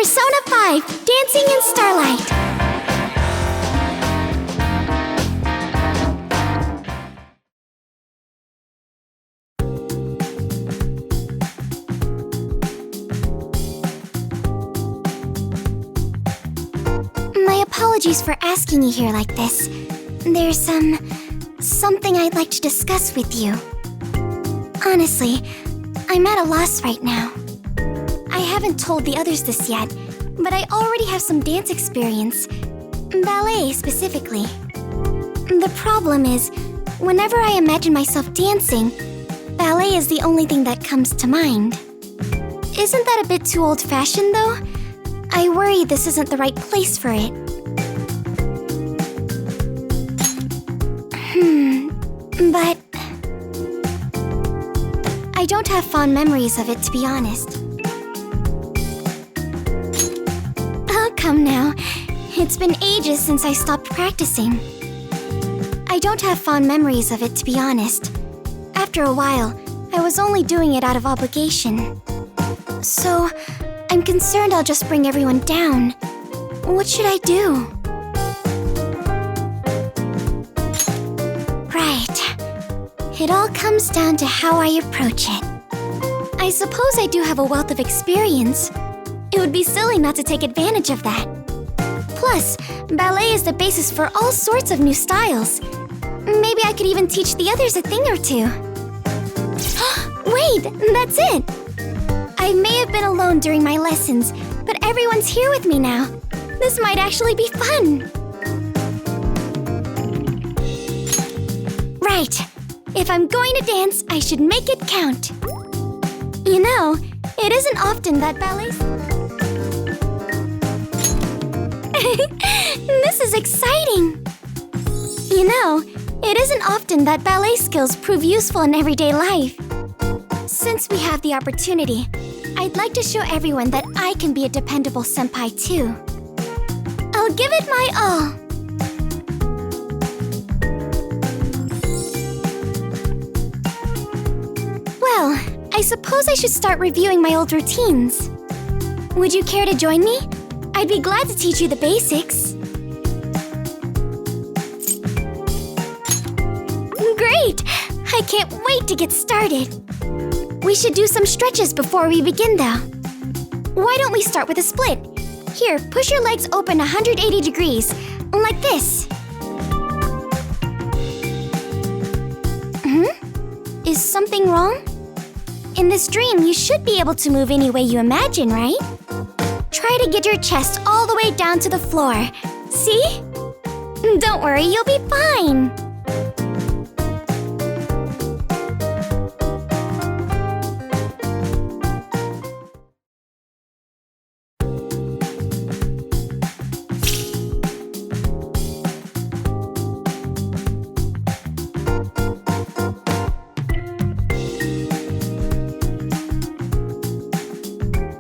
Persona 5, Dancing in Starlight. My apologies for asking you here like this. There's something I'd like to discuss with you. Honestly, I'm at a loss right now. I haven't told the others this yet, but I already have some dance experience. Ballet, specifically. The problem is, whenever I imagine myself dancing, ballet is the only thing that comes to mind. Isn't that a bit too old-fashioned, though? I worry this isn't the right place for it. But I don't have fond memories of it, to be honest. Oh, come now. It's been ages since I stopped practicing. I don't have fond memories of it, to be honest. After a while, I was only doing it out of obligation. So, I'm concerned I'll just bring everyone down. What should I do? Right. It all comes down to how I approach it. I suppose I do have a wealth of experience. It would be silly not to take advantage of that. Plus, ballet is the basis for all sorts of new styles. Maybe I could even teach the others a thing or two. Wait, that's it! I may have been alone during my lessons, but everyone's here with me now. This might actually be fun. Right. If I'm going to dance, I should make it count. You know, it isn't often that ballet... This is exciting! You know, it isn't often that ballet skills prove useful in everyday life. Since we have the opportunity, I'd like to show everyone that I can be a dependable senpai too. I'll give it my all. Well, I suppose I should start reviewing my old routines. Would you care to join me? I'd be glad to teach you the basics. Great! I can't wait to get started. We should do some stretches before we begin, though. Why don't we start with a split? Here, push your legs open 180 degrees, like this. Is something wrong? In this dream, you should be able to move any way you imagine, right? Try to get your chest all the way down to the floor. See? Don't worry, you'll be fine.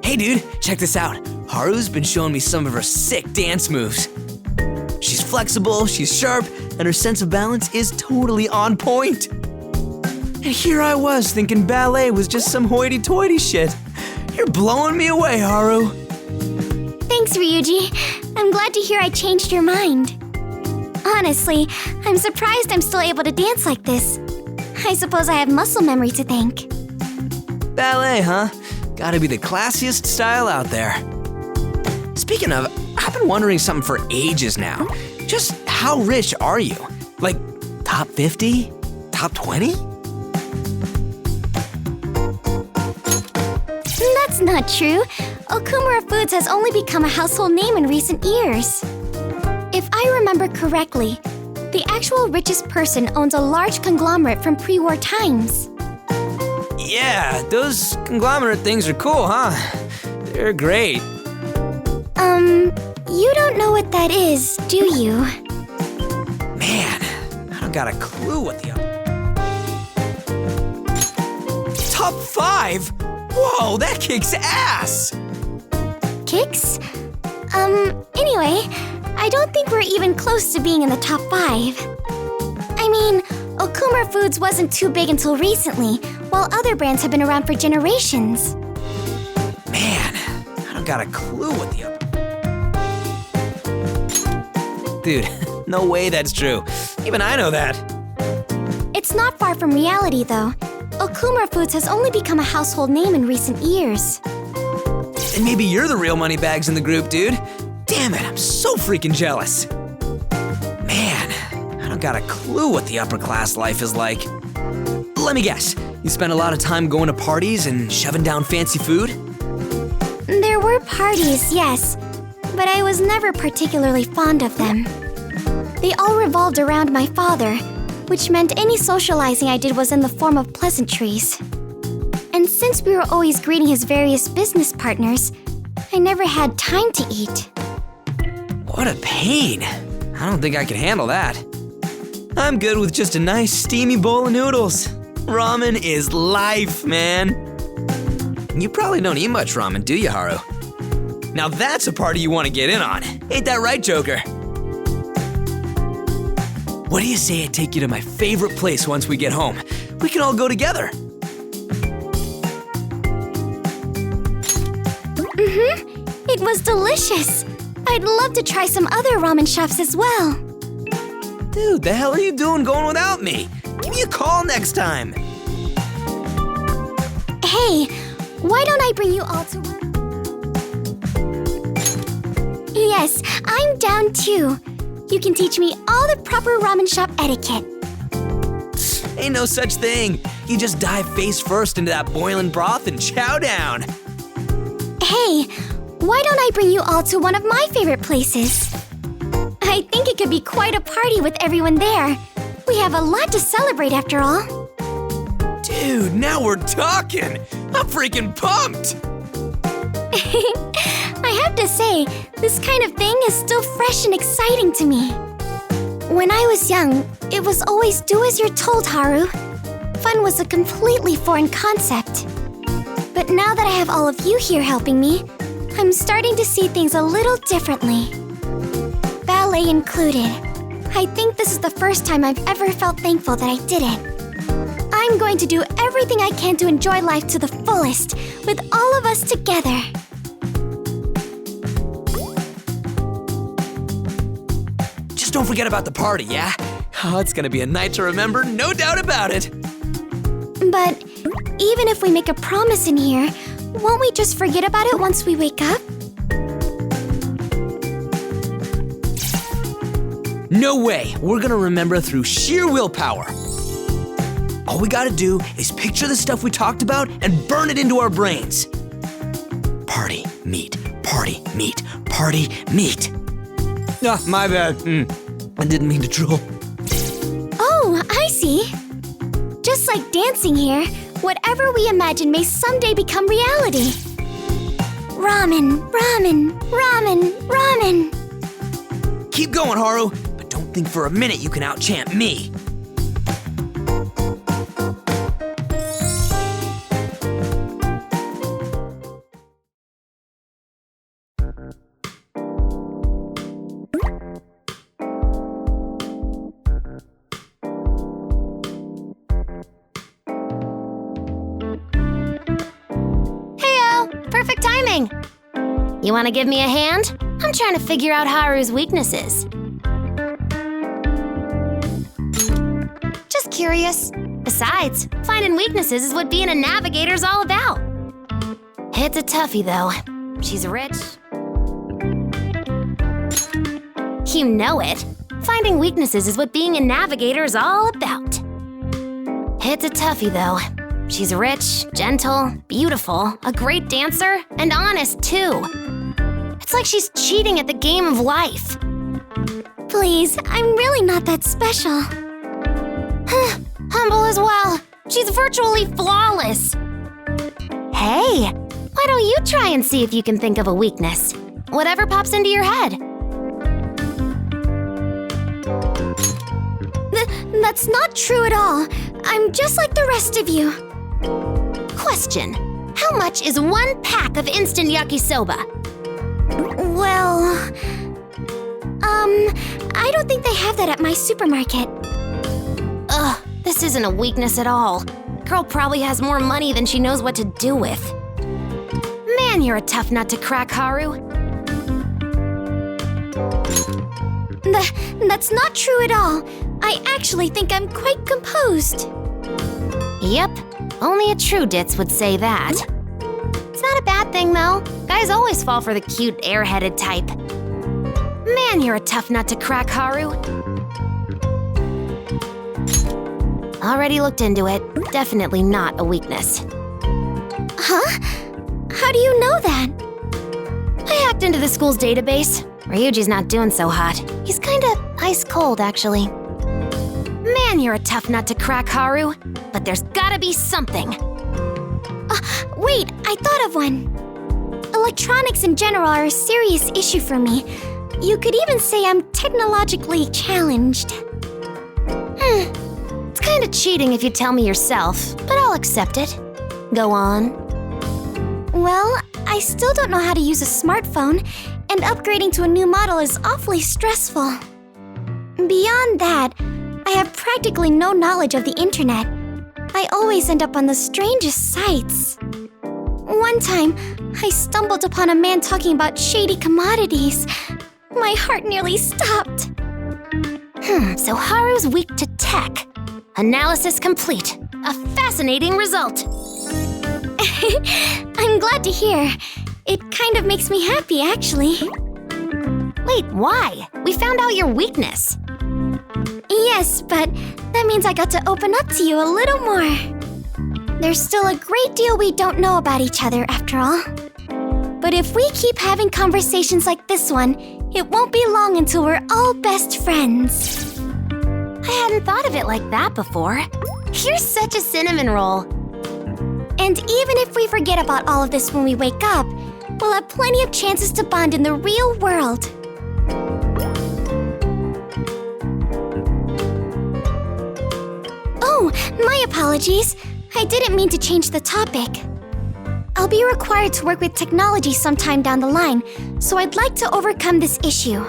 Hey dude, check this out. Haru's been showing me some of her sick dance moves. She's flexible, she's sharp, and her sense of balance is totally on point. And here I was thinking ballet was just some hoity-toity shit. You're blowing me away, Haru. Thanks, Ryuji. I'm glad to hear I changed your mind. Honestly, I'm surprised I'm still able to dance like this. I suppose I have muscle memory to thank. Ballet, huh? Gotta be the classiest style out there. Speaking of, I've been wondering something for ages now. Just how rich are you? Like, top 50? Top 20? That's not true. Okumura Foods has only become a household name in recent years. If I remember correctly, the actual richest person owns a large conglomerate from pre-war times. Yeah, those conglomerate things are cool, huh? They're great. You don't know what that is, do you? Man, I don't got a clue what the... Top 5? Whoa, that kicks ass! Kicks? Anyway, I don't think we're even close to being in the top 5. I mean, Okumura Foods wasn't too big until recently, while other brands have been around for generations. Man, I don't got a clue what the Dude, no way that's true. Even I know that. It's not far from reality, though. Okumura Foods has only become a household name in recent years. And maybe you're the real moneybags in the group, dude. Damn it, I'm so freaking jealous. Man, I don't got a clue what the upper class life is like. Let me guess, you spend a lot of time going to parties and shoving down fancy food? There were parties, yes, but I was never particularly fond of them. They all revolved around my father, which meant any socializing I did was in the form of pleasantries. And since we were always greeting his various business partners, I never had time to eat. What a pain. I don't think I can handle that. I'm good with just a nice steamy bowl of noodles. Ramen is life, man. You probably don't eat much ramen, do you, Haru? Now that's a party you want to get in on. Ain't that right, Joker? What do you say I take you to my favorite place once we get home? We can all go together. It was delicious. I'd love to try some other ramen shops as well. Dude, the hell are you doing going without me? Give me a call next time. Hey, why don't I bring you all to one? Yes, I'm down too. You can teach me all the proper ramen shop etiquette. Ain't no such thing. You just dive face first into that boiling broth and chow down. Hey, why don't I bring you all to one of my favorite places? I think it could be quite a party with everyone there. We have a lot to celebrate after all. Dude, now we're talking. I'm freaking pumped. I have to say, this kind of thing is still fresh and exciting to me. When I was young, it was always do as you're told, Haru. Fun was a completely foreign concept. But now that I have all of you here helping me, I'm starting to see things a little differently. Ballet included. I think this is the first time I've ever felt thankful that I did it. I'm going to do everything I can to enjoy life to the fullest, with all of us together. Just don't forget about the party, yeah? Oh, it's gonna be a night to remember, no doubt about it. But even if we make a promise in here, won't we just forget about it once we wake up? No way, we're gonna remember through sheer willpower. All we gotta do is picture the stuff we talked about and burn it into our brains. Party, meet, party, meet, party, meet. Ah, my bad. I didn't mean to troll. Oh, I see. Just like dancing here, whatever we imagine may someday become reality. Ramen, ramen, ramen, ramen. Keep going, Haru, but don't think for a minute you can out-chant me. Perfect timing! You want to give me a hand? I'm trying to figure out Haru's weaknesses. Just curious. Besides, finding weaknesses is what being a navigator's all about. It's a toughie, though. She's rich. You know it. Finding weaknesses is what being a navigator is all about. It's a toughie, though. She's rich, gentle, beautiful, a great dancer, and honest, too. It's like she's cheating at the game of life. Please, I'm really not that special. Humble as well. She's virtually flawless. Hey, why don't you try and see if you can think of a weakness? Whatever pops into your head. That's not true at all. I'm just like the rest of you. Question: how much is 1 pack of instant yakisoba? Well, I don't think they have that at my supermarket. Ugh, this isn't a weakness at all. Girl probably has more money than she knows what to do with. Man, you're a tough nut to crack, Haru. That's not true at all. I actually think I'm quite composed. Yep, only a true ditz would say that. It's not a bad thing, though. Guys always fall for the cute, airheaded type. Man, you're a tough nut to crack, Haru. Already looked into it. Definitely not a weakness. Huh? How do you know that? I hacked into the school's database. Ryuji's not doing so hot. He's kinda ice-cold, actually. Man, you're a tough nut to crack, Haru. But there's gotta be something. Wait, I thought of one. Electronics in general are a serious issue for me. You could even say I'm technologically challenged. It's kinda cheating if you tell me yourself, but I'll accept it. Go on. Well, I still don't know how to use a smartphone, and upgrading to a new model is awfully stressful. Beyond that, I have practically no knowledge of the internet. I always end up on the strangest sites. One time, I stumbled upon a man talking about shady commodities. My heart nearly stopped. So Haru's weak to tech. Analysis complete. A fascinating result. I'm glad to hear. It kind of makes me happy, actually. Wait, why? We found out your weakness. Yes, but that means I got to open up to you a little more. There's still a great deal we don't know about each other, after all. But if we keep having conversations like this one, it won't be long until we're all best friends. I hadn't thought of it like that before. You're such a cinnamon roll. And even if we forget about all of this when we wake up, we'll have plenty of chances to bond in the real world. Oh, my apologies. I didn't mean to change the topic. I'll be required to work with technology sometime down the line, so I'd like to overcome this issue.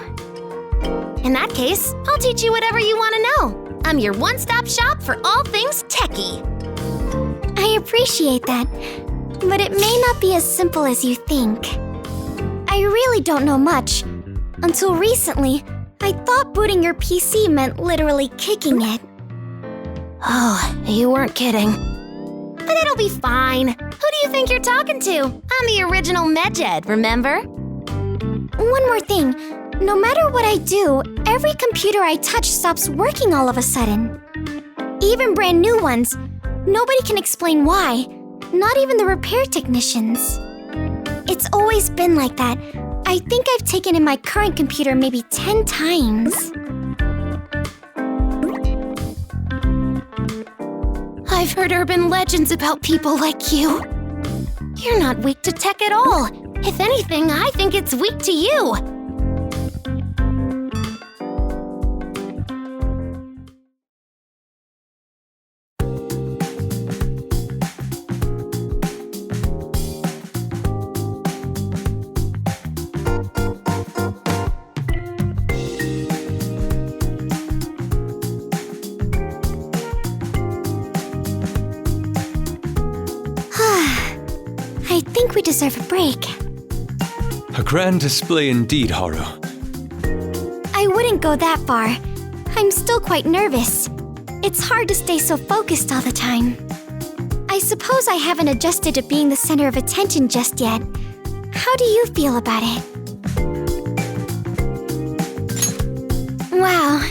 In that case, I'll teach you whatever you want to know. I'm your one-stop shop for all things techie. I appreciate that, but it may not be as simple as you think. I really don't know much. Until recently, I thought booting your PC meant literally kicking it. Oh, you weren't kidding. But it'll be fine. Who do you think you're talking to? I'm the original Medjed, remember? One more thing. No matter what I do, every computer I touch stops working all of a sudden. Even brand new ones. Nobody can explain why. Not even the repair technicians. It's always been like that. I think I've taken in my current computer maybe 10 times. I've heard urban legends about people like you. You're not weak to tech at all. If anything, I think it's weak to you. I think we deserve a break. A grand display indeed, Haru. I wouldn't go that far. I'm still quite nervous. It's hard to stay so focused all the time. I suppose I haven't adjusted to being the center of attention just yet. How do you feel about it? Wow,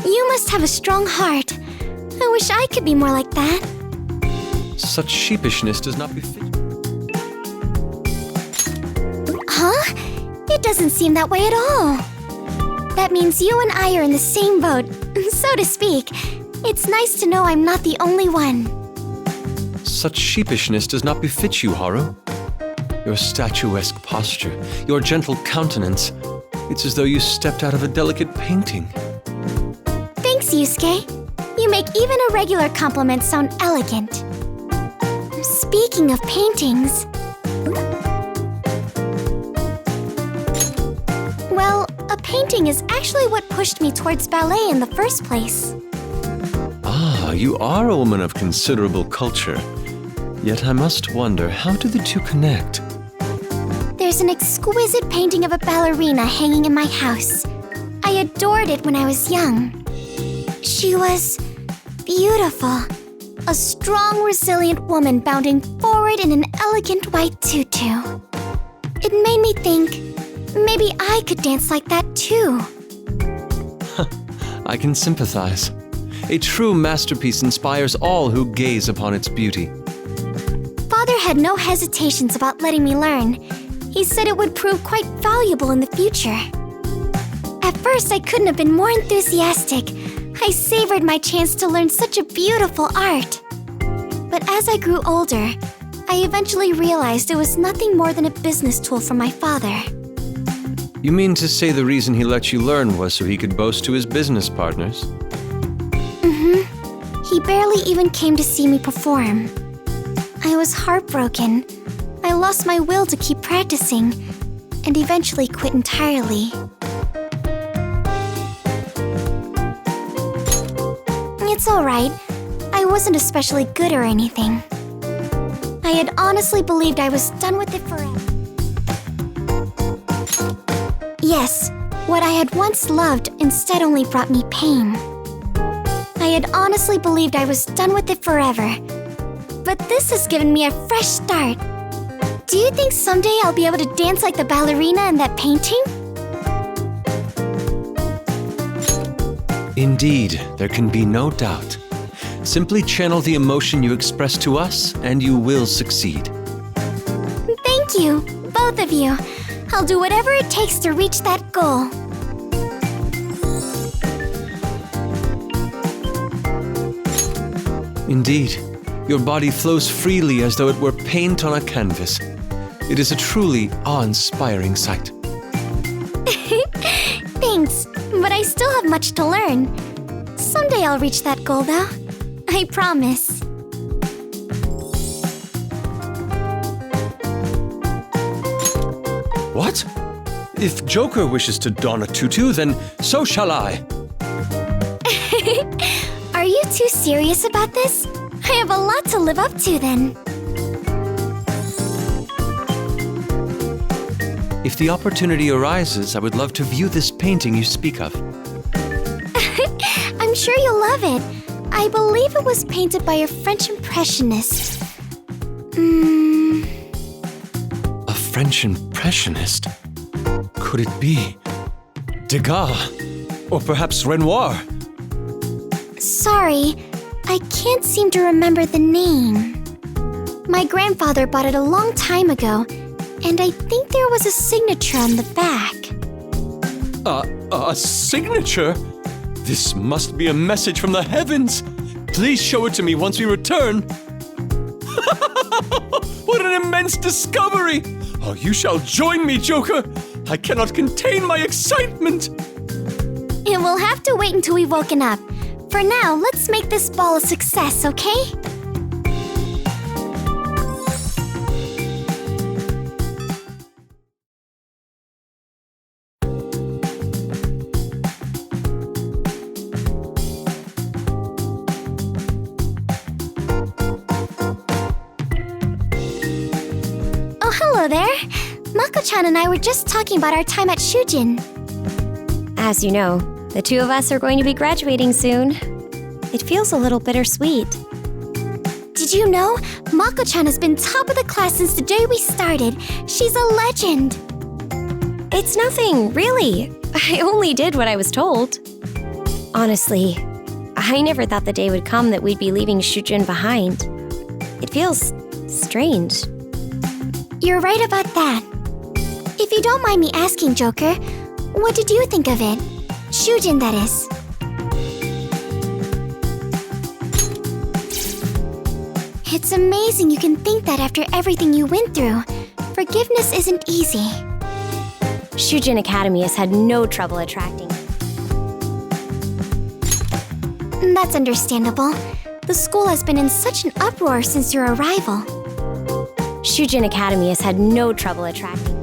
you must have a strong heart. I wish I could be more like that. Such sheepishness does not befit. Huh? It doesn't seem that way at all. That means you and I are in the same boat, so to speak. It's nice to know I'm not the only one. Such sheepishness does not befit you, Haru. Your statuesque posture, your gentle countenance. It's as though you stepped out of a delicate painting. Thanks, Yusuke. You make even a regular compliment sound elegant. Speaking of paintings... Well, a painting is actually what pushed me towards ballet in the first place. Ah, you are a woman of considerable culture. Yet I must wonder, how do the two connect? There's an exquisite painting of a ballerina hanging in my house. I adored it when I was young. She was beautiful. A strong, resilient woman bounding forward in an elegant white tutu. It made me think, maybe I could dance like that too. I can sympathize. A true masterpiece inspires all who gaze upon its beauty. Father had no hesitations about letting me learn. He said it would prove quite valuable in the future. At first, I couldn't have been more enthusiastic. I savored my chance to learn such a beautiful art. But as I grew older, I eventually realized it was nothing more than a business tool for my father. You mean to say the reason he let you learn was so he could boast to his business partners? He barely even came to see me perform. I was heartbroken. I lost my will to keep practicing, and eventually quit entirely. It's alright. I wasn't especially good or anything. I had honestly believed I was done with it forever. Yes, what I had once loved instead only brought me pain. I had honestly believed I was done with it forever. But this has given me a fresh start. Do you think someday I'll be able to dance like the ballerina in that painting? Indeed, there can be no doubt. Simply channel the emotion you express to us, and you will succeed. Thank you, both of you. I'll do whatever it takes to reach that goal. Indeed, your body flows freely as though it were paint on a canvas. It is a truly awe-inspiring sight. Thanks, but I still have much to learn. Someday I'll reach that goal, though. I promise. What? If Joker wishes to don a tutu, then so shall I. Are you too serious about this? I have a lot to live up to then. If the opportunity arises, I would love to view this painting you speak of. I'm sure you'll love it. I believe it was painted by a French Impressionist. A French Impressionist? Could it be Degas? Or perhaps Renoir? Sorry, I can't seem to remember the name. My grandfather bought it a long time ago, and I think there was a signature on the back. A signature? This must be a message from the heavens. Please show it to me once we return. What an immense discovery! Oh, you shall join me, Joker! I cannot contain my excitement! It will have to wait until we've woken up. For now, let's make this ball a success, okay? Oh, hello there. Mako-chan and I were just talking about our time at Shujin. As you know, the two of us are going to be graduating soon. It feels a little bittersweet. Did you know? Mako-chan has been top of the class since the day we started. She's a legend. It's nothing, really. I only did what I was told. Honestly, I never thought the day would come that we'd be leaving Shujin behind. It feels strange. You're right about that. If you don't mind me asking, Joker, what did you think of it? Shujin, that is. It's amazing you can think that after everything you went through. Forgiveness isn't easy. Shujin Academy has had no trouble attracting. That's understandable. The school has been in such an uproar since your arrival. Shujin Academy has had no trouble attracting.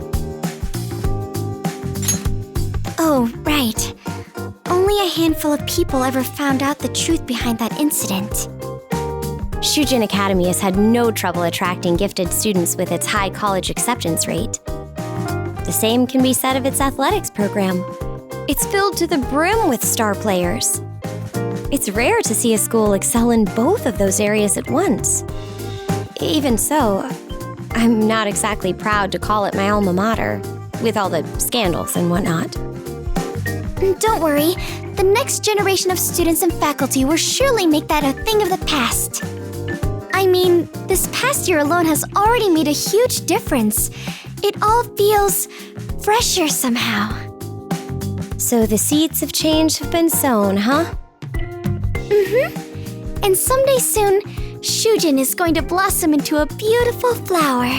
Oh, right. Only a handful of people ever found out the truth behind that incident. Shujin Academy has had no trouble attracting gifted students with its high college acceptance rate. The same can be said of its athletics program. It's filled to the brim with star players. It's rare to see a school excel in both of those areas at once. Even so, I'm not exactly proud to call it my alma mater, with all the scandals and whatnot. Don't worry, the next generation of students and faculty will surely make that a thing of the past. I mean, this past year alone has already made a huge difference. It all feels fresher somehow. So the seeds of change have been sown, huh? And someday soon, Shujin is going to blossom into a beautiful flower.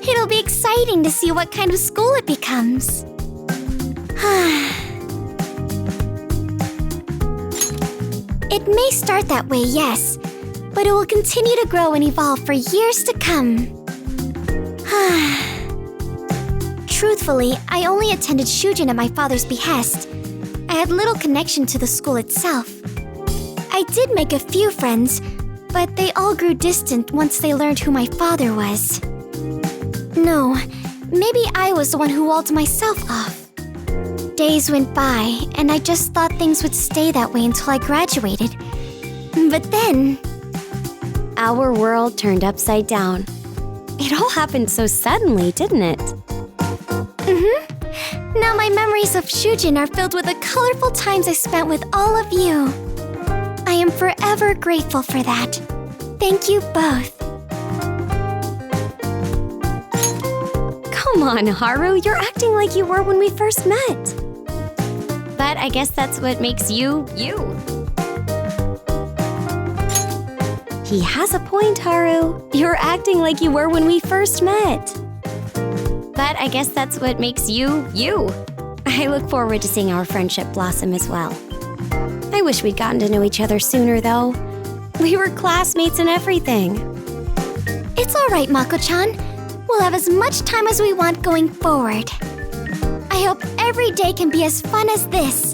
It'll be exciting to see what kind of school it becomes. It may start that way, yes, but it will continue to grow and evolve for years to come. Truthfully, I only attended Shujin at my father's behest. I had little connection to the school itself. I did make a few friends, but they all grew distant once they learned who my father was. No, maybe I was the one who walled myself off. Days went by, and I just thought things would stay that way until I graduated. But then... Our world turned upside down. It all happened so suddenly, didn't it? Now my memories of Shujin are filled with the colorful times I spent with all of you. I am forever grateful for that. Thank you both. Come on, Haru, you're acting like you were when we first met. But I guess that's what makes you, you. He has a point, Haru. You're acting like you were when we first met. But I guess that's what makes you, you. I look forward to seeing our friendship blossom as well. I wish we'd gotten to know each other sooner, though. We were classmates and everything. It's all right, Mako-chan. We'll have as much time as we want going forward. I hope every day can be as fun as this.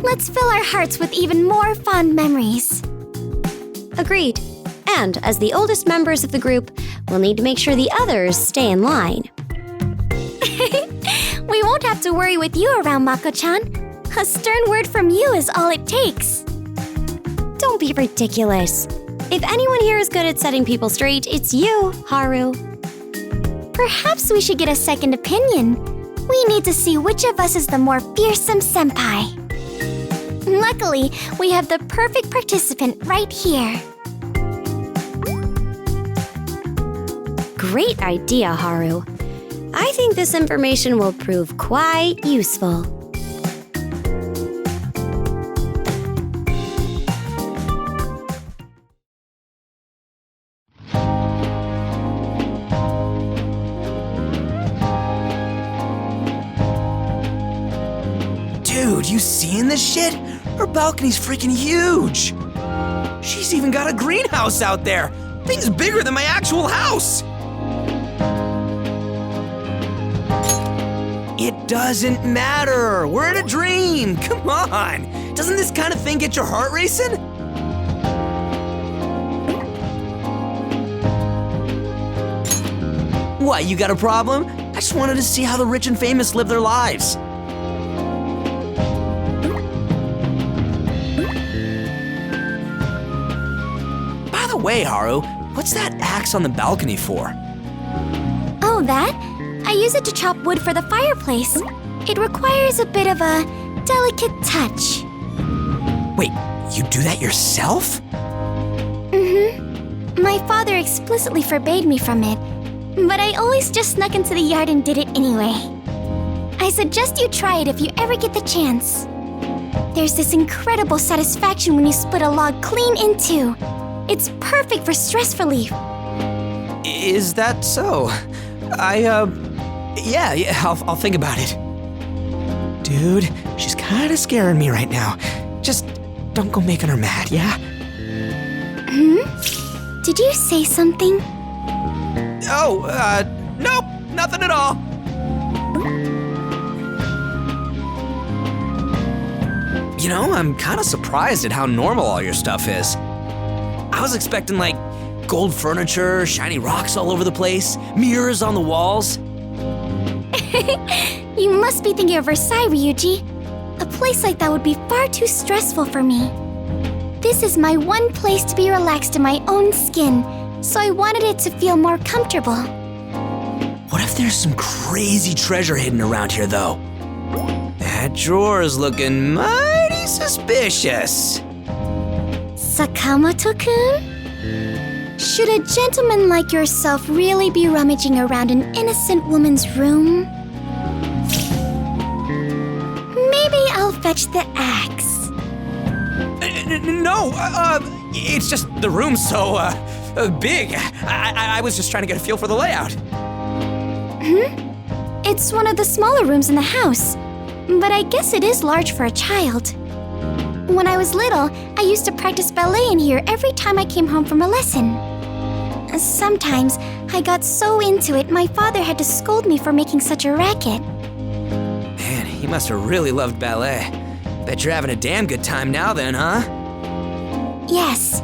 Let's fill our hearts with even more fond memories. Agreed. And as the oldest members of the group, we'll need to make sure the others stay in line. We won't have to worry with you around, Mako-chan. A stern word from you is all it takes. Don't be ridiculous. If anyone here is good at setting people straight, it's you, Haru. Perhaps we should get a second opinion. We need to see which of us is the more fearsome senpai. Luckily, we have the perfect participant right here. Great idea, Haru. I think this information will prove quite useful. Dude, you seeing this shit? Her balcony's freaking huge. She's even got a greenhouse out there. Thing's bigger than my actual house. It doesn't matter. We're in a dream. Come on. Doesn't this kind of thing get your heart racing? What, you got a problem? I just wanted to see how the rich and famous live their lives. By the way, Haru, what's that axe on the balcony for? Oh, that? I use it to chop wood for the fireplace. It requires a bit of a delicate touch. Wait, you do that yourself? My father explicitly forbade me from it, but I always just snuck into the yard and did it anyway. I suggest you try it if you ever get the chance. There's this incredible satisfaction when you split a log clean in two. It's perfect for stress relief. Is that so? Yeah, I'll think about it. Dude, she's kinda scaring me right now. Just don't go making her mad, yeah? Did you say something? Oh, nope, nothing at all. You know, I'm kinda surprised at how normal all your stuff is. I was expecting, like, Gold furniture, shiny rocks all over the place, mirrors on the walls. You must be thinking of Versailles, Ryuji. A place like that would be far too stressful for me. This is my one place to be relaxed in my own skin, so I wanted it to feel more comfortable. What if there's some crazy treasure hidden around here, though? That drawer is looking mighty suspicious. Sakamoto-kun? Should a gentleman like yourself really be rummaging around an innocent woman's room? Maybe I'll fetch the axe. No, it's just the room's so, big. I was just trying to get a feel for the layout. It's one of the smaller rooms in the house, but I guess it is large for a child. When I was little, I used to practice ballet in here every time I came home from a lesson. Sometimes, I got so into it, my father had to scold me for making such a racket. Man, you must have really loved ballet. Bet you're having a damn good time now then, huh? Yes,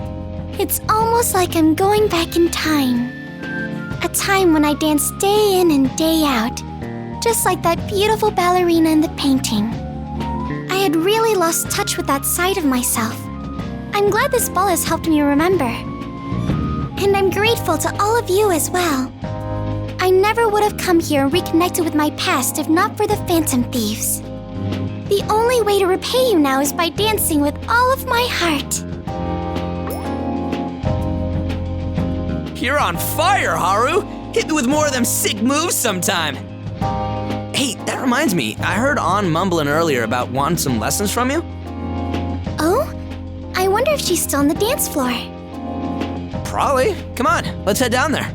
it's almost like I'm going back in time. A time when I danced day in and day out, just like that beautiful ballerina in the painting. I had really lost touch with that side of myself. I'm glad this ball has helped me remember. And I'm grateful to all of you as well. I never would have come here and reconnected with my past if not for the Phantom Thieves. The only way to repay you now is by dancing with all of my heart. You're on fire, Haru! Hit me with more of them sick moves sometime. Hey, that reminds me, I heard An mumbling earlier about wanting some lessons from you. Oh? I wonder if she's still on the dance floor. Probably. Come on, let's head down there.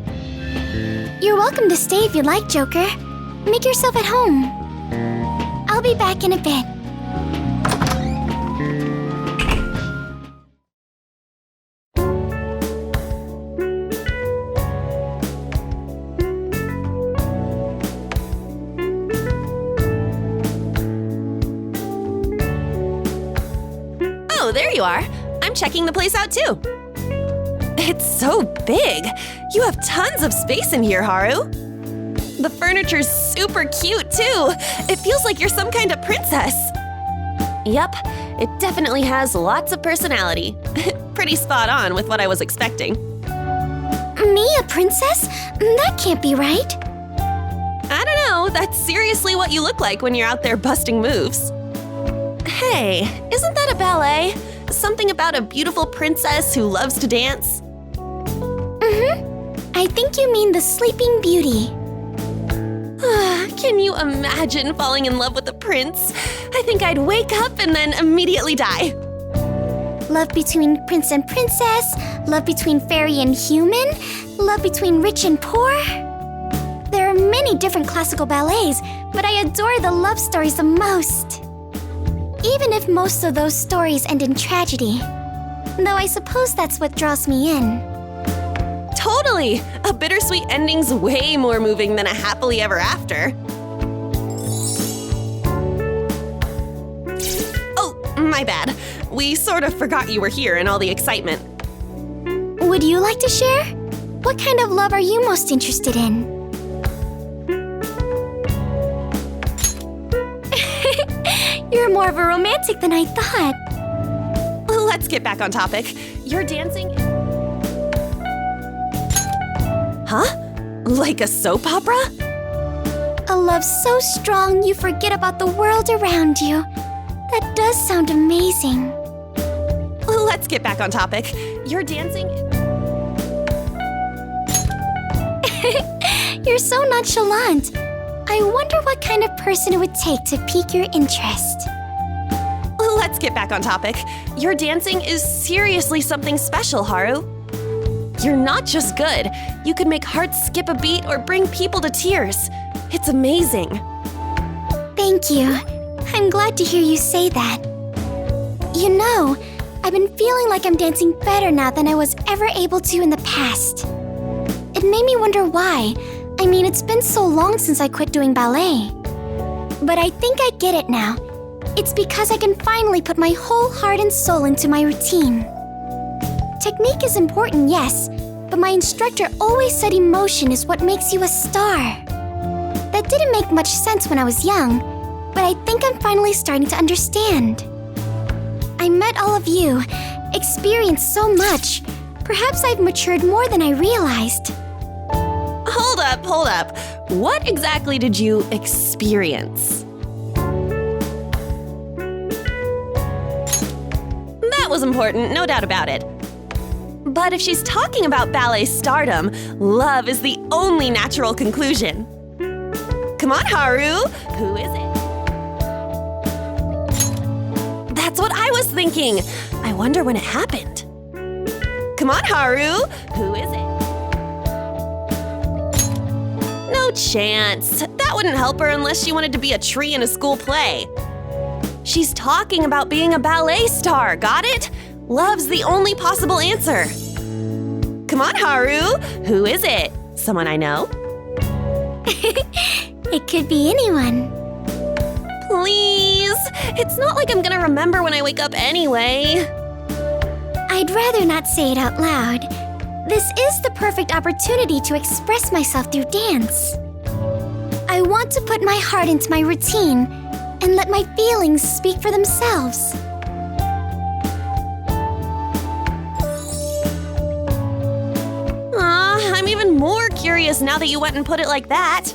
You're welcome to stay if you'd like, Joker. Make yourself at home. I'll be back in a bit. Oh, there you are. I'm checking the place out too. It's so big. You have tons of space in here, Haru. The furniture's super cute too. It feels like you're some kind of princess. Yup, it definitely has lots of personality. Pretty spot on with what I was expecting. Me, a princess? That can't be right. I don't know, that's seriously what you look like when you're out there busting moves. Hey, isn't that a ballet? Something about a beautiful princess who loves to dance? I think you mean the Sleeping Beauty. Can you imagine falling in love with a prince? I think I'd wake up and then immediately die. Love between prince and princess, love between fairy and human, love between rich and poor. There are many different classical ballets, but I adore the love stories the most. Even if most of those stories end in tragedy. Though I suppose that's what draws me in. Totally! A bittersweet ending's way more moving than a happily ever after. Oh, my bad. We sort of forgot you were here in all the excitement. Would you like to share? What kind of love are you most interested in? You're more of a romantic than I thought. Let's get back on topic. You're dancing... Huh? Like a soap opera? A love so strong you forget about the world around you. That does sound amazing. Let's get back on topic. You're dancing... You're so nonchalant. I wonder what kind of person it would take to pique your interest. Let's get back on topic. Your dancing is seriously something special, Haru. You're not just good. You can make hearts skip a beat or bring people to tears. It's amazing. Thank you. I'm glad to hear you say that. You know, I've been feeling like I'm dancing better now than I was ever able to in the past. It made me wonder why. I mean, it's been so long since I quit doing ballet. But I think I get it now. It's because I can finally put my whole heart and soul into my routine. Technique is important, yes, but my instructor always said emotion is what makes you a star. That didn't make much sense when I was young, but I think I'm finally starting to understand. I met all of you, experienced so much. Perhaps I've matured more than I realized. Hold up. What exactly did you experience? That was important, no doubt about it. But if she's talking about ballet stardom, love is the only natural conclusion. Come on, Haru, who is it? That's what I was thinking. I wonder when it happened. Come on, Haru, who is it? No chance. That wouldn't help her unless she wanted to be a tree in a school play. She's talking about being a ballet star, got it? Love's the only possible answer. Come on, Haru, who is it? Someone I know? It could be anyone. Please! It's not like I'm gonna remember when I wake up anyway. I'd rather not say it out loud. This is the perfect opportunity to express myself through dance. I want to put my heart into my routine and let my feelings speak for themselves. I'm even more curious now that you went and put it like that.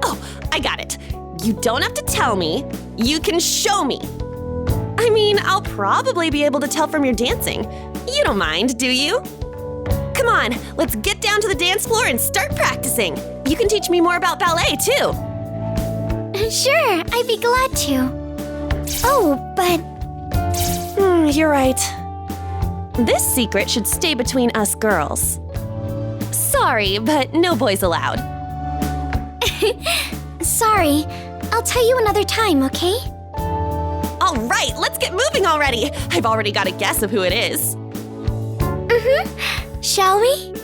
Oh, I got it. You don't have to tell me. You can show me. I mean, I'll probably be able to tell from your dancing. You don't mind, do you? Come on, let's get down to the dance floor and start practicing. You can teach me more about ballet, too. Sure, I'd be glad to. Oh, but... You're right. This secret should stay between us girls. Sorry, but no boys allowed. Sorry. I'll tell you another time, okay? All right, let's get moving already. I've already got a guess of who it is. Shall we?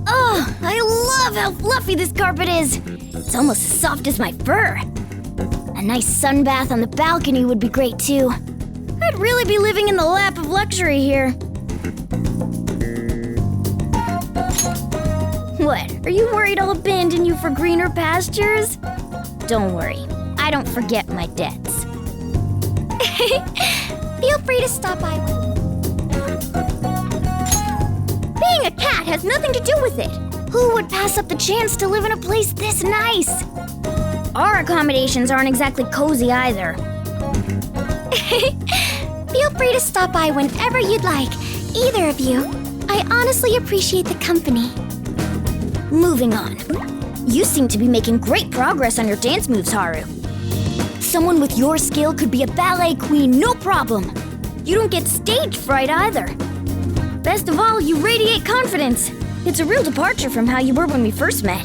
Oh, I love how fluffy this carpet is. It's almost as soft as my fur. A nice sun bath on the balcony would be great too. I'd really be living in the lap of luxury here. What, are you worried I'll abandon you for greener pastures? Don't worry, I don't forget my debts. Feel free to stop by. Being a cat has nothing to do with it. Who would pass up the chance to live in a place this nice? Our accommodations aren't exactly cozy either. Feel free to stop by whenever you'd like, either of you. I honestly appreciate the company. Moving on. You seem to be making great progress on your dance moves, Haru. Someone with your skill could be a ballet queen, no problem. You don't get stage fright either. Best of all, you radiate confidence. It's a real departure from how you were when we first met.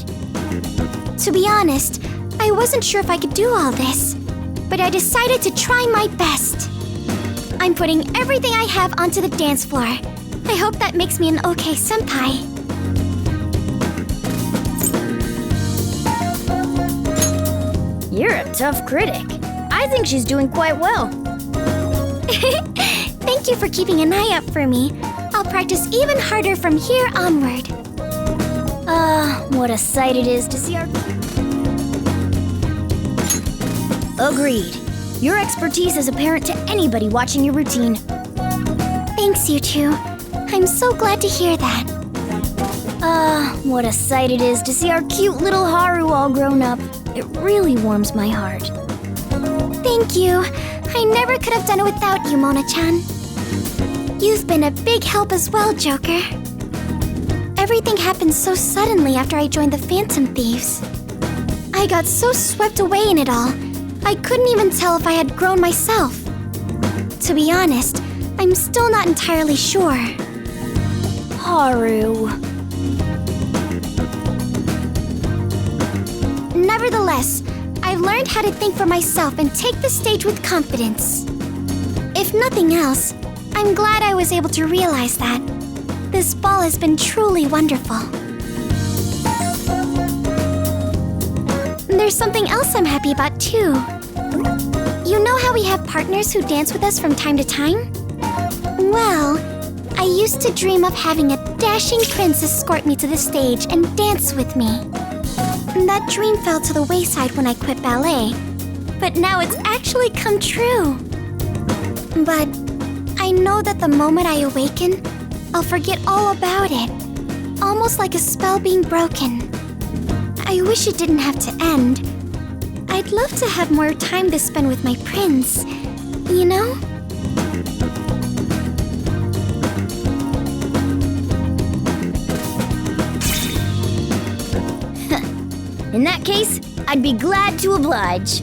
To be honest, I wasn't sure if I could do all this, but I decided to try my best. I'm putting everything I have onto the dance floor. I hope that makes me an okay senpai. You're a tough critic. I think she's doing quite well. Thank you for keeping an eye out for me. I'll practice even harder from here onward. What a sight it is to see our... Agreed. Your expertise is apparent to anybody watching your routine. Thanks, you two. I'm so glad to hear that. What a sight it is to see our cute little Haru all grown up. It really warms my heart. Thank you. I never could have done it without you, Mona-chan. You've been a big help as well, Joker. Everything happened so suddenly after I joined the Phantom Thieves. I got so swept away in it all, I couldn't even tell if I had grown myself. To be honest, I'm still not entirely sure. Haru. Nevertheless, I've learned how to think for myself and take the stage with confidence. If nothing else, I'm glad I was able to realize that. This ball has been truly wonderful. there's something else I'm happy about too. You know how we have partners who dance with us from time to time? Well, I used to dream of having a dashing prince escort me to the stage and dance with me. That dream fell to the wayside when I quit ballet, but now it's actually come true. But I know that the moment I awaken, I'll forget all about it, almost like a spell being broken. I wish it didn't have to end. I'd love to have more time to spend with my prince, you know? In that case, I'd be glad to oblige.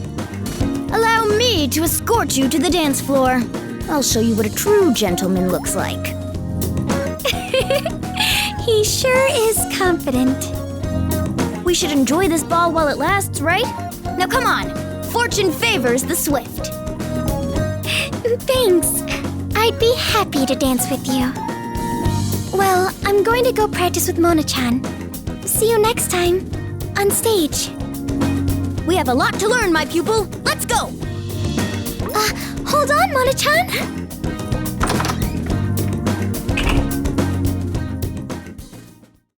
Allow me to escort you to the dance floor. I'll show you what a true gentleman looks like. He sure is confident. We should enjoy this ball while it lasts, right? Now come on, fortune favors the swift. Thanks. I'd be happy to dance with you. Well, I'm going to go practice with Mona-chan. See you next time, on stage. We have a lot to learn, my pupil. Let's go! Hold on, Mona-chan.